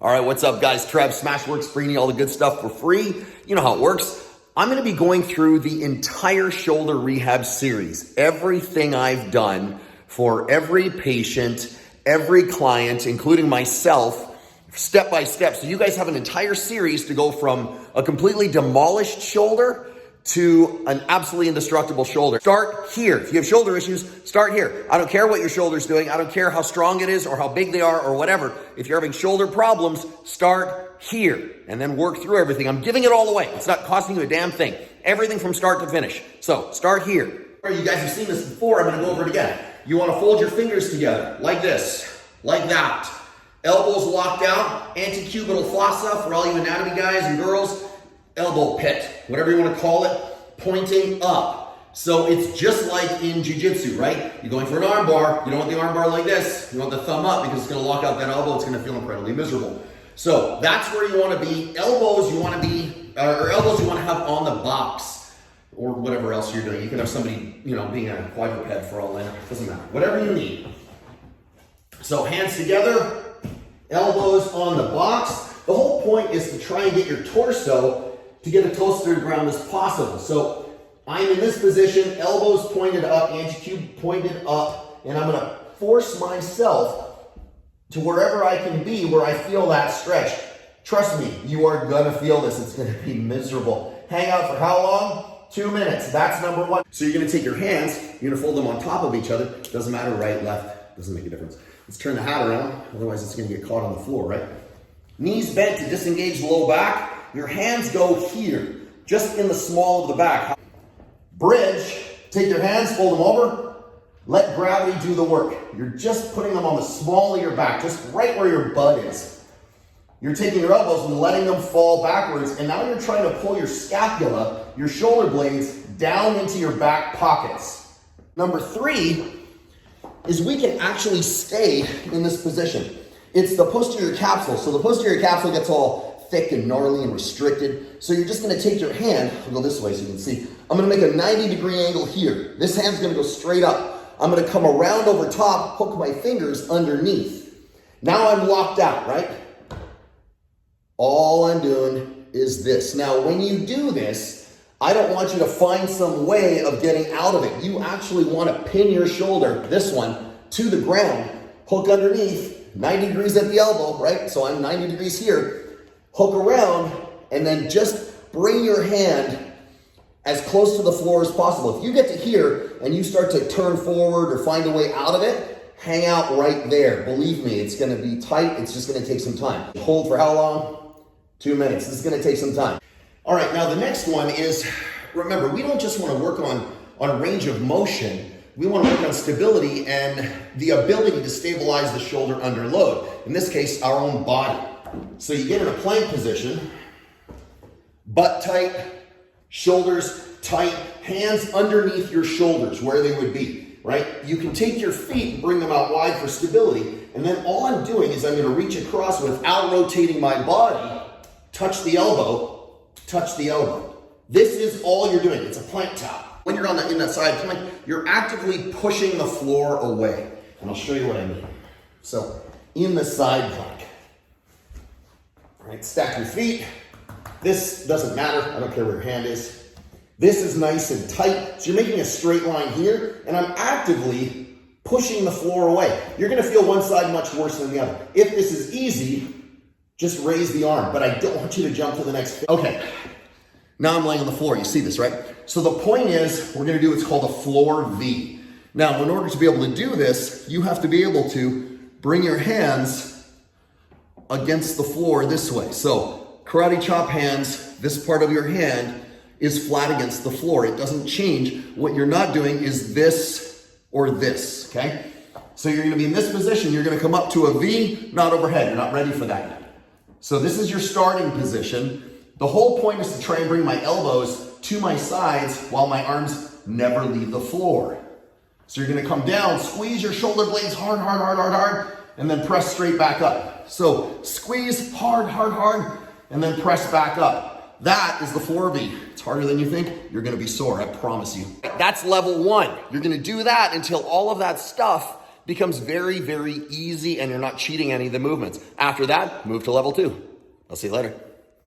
All right, what's up, guys? Trev, SmashweRx, bringing you all the good stuff for free. You know how it works. I'm going to be going through the entire shoulder rehab series. Everything I've done for every patient, every client, including myself, step by step. So you guys have an entire series to go from a completely demolished shoulder to an absolutely indestructible shoulder. Start here. If you have shoulder issues, start here. I don't care what your shoulder's doing. I don't care how strong it is or how big they are or whatever. If you're having shoulder problems, start here and then work through everything. I'm giving it all away. It's not costing you a damn thing. Everything from start to finish. So start here. You guys have seen this before. I'm going to go over it again. You want to fold your fingers together like this, like that. Elbows locked out, antecubital fossa for all you anatomy guys and girls. Elbow pit, whatever you want to call it, pointing up. So it's just like in jiu-jitsu, right? You're going for an arm bar. You don't want the arm bar like this. You want the thumb up because it's going to lock out that elbow. It's going to feel incredibly miserable. So that's where you want to be. Elbows you want to be, or elbows you want to have on the box or whatever else you're doing. You can have somebody, being a quadruped for all that. Doesn't matter. Whatever you need. So hands together, elbows on the box. The whole point is to try and get your torso to get as close to the ground as possible. So I'm in this position, elbows pointed up, antecube pointed up, and I'm gonna force myself to wherever I can be where I feel that stretch. Trust me, you are gonna feel this. It's gonna be miserable. Hang out for how long? 2 minutes. That's number one. So you're gonna take your hands, you're gonna fold them on top of each other. Doesn't matter right, left, doesn't make a difference. Let's turn the hat around, otherwise it's gonna get caught on the floor, right? Knees bent to disengage the low back. Your hands go here, just in the small of the back. Bridge, take your hands, fold them over. Let gravity do the work. You're just putting them on the small of your back, just right where your butt is. You're taking your elbows and letting them fall backwards, and now you're trying to pull your scapula, your shoulder blades, down into your back pockets. Number 3 is we can actually stay in this position. It's the posterior capsule. So the posterior capsule gets all thick and gnarly and restricted. So you're just gonna take your hand, I'll go this way so you can see. I'm gonna make a 90-degree angle here. This hand's gonna go straight up. I'm gonna come around over top, hook my fingers underneath. Now I'm locked out, right? All I'm doing is this. Now, when you do this, I don't want you to find some way of getting out of it. You actually wanna pin your shoulder, this one, to the ground, hook underneath, 90 degrees at the elbow, right? So I'm 90 degrees here. Hook around, and then just bring your hand as close to the floor as possible. If you get to here and you start to turn forward or find a way out of it, hang out right there. Believe me, it's gonna be tight. It's just gonna take some time. Hold for how long? 2 minutes. This is gonna take some time. All right, now the next one is, remember, we don't just wanna work on range of motion. We want to work on stability and the ability to stabilize the shoulder under load. In this case, our own body. So you get in a plank position, butt tight, shoulders tight, hands underneath your shoulders where they would be, right? You can take your feet and bring them out wide for stability. And then all I'm doing is I'm going to reach across without rotating my body, touch the elbow, touch the elbow. This is all you're doing. It's a plank top. When you're in that side plank, you're actively pushing the floor away. And I'll show you what I mean. So in the side plank. All right, stack your feet. This doesn't matter. I don't care where your hand is. This is nice and tight. So you're making a straight line here, and I'm actively pushing the floor away. You're gonna feel one side much worse than the other. If this is easy, just raise the arm, but I don't want you to jump to the next. Okay, now I'm laying on the floor. You see this, right? So the point is, we're gonna do what's called a floor V. Now, in order to be able to do this, you have to be able to bring your hands against the floor this way. So karate chop hands, this part of your hand is flat against the floor. It doesn't change. What you're not doing is this or this, okay? So you're gonna be in this position. You're gonna come up to a V, not overhead. You're not ready for that yet. So this is your starting position. The whole point is to try and bring my elbows to my sides while my arms never leave the floor. So you're gonna come down, squeeze your shoulder blades hard, hard, hard, hard, hard, and then press straight back up. So squeeze hard, hard, hard, and then press back up. That is the floor V. It's harder than you think. You're gonna be sore, I promise you. That's level 1. You're gonna do that until all of that stuff becomes very, very easy and you're not cheating any of the movements. After that, move to level 2. I'll see you later.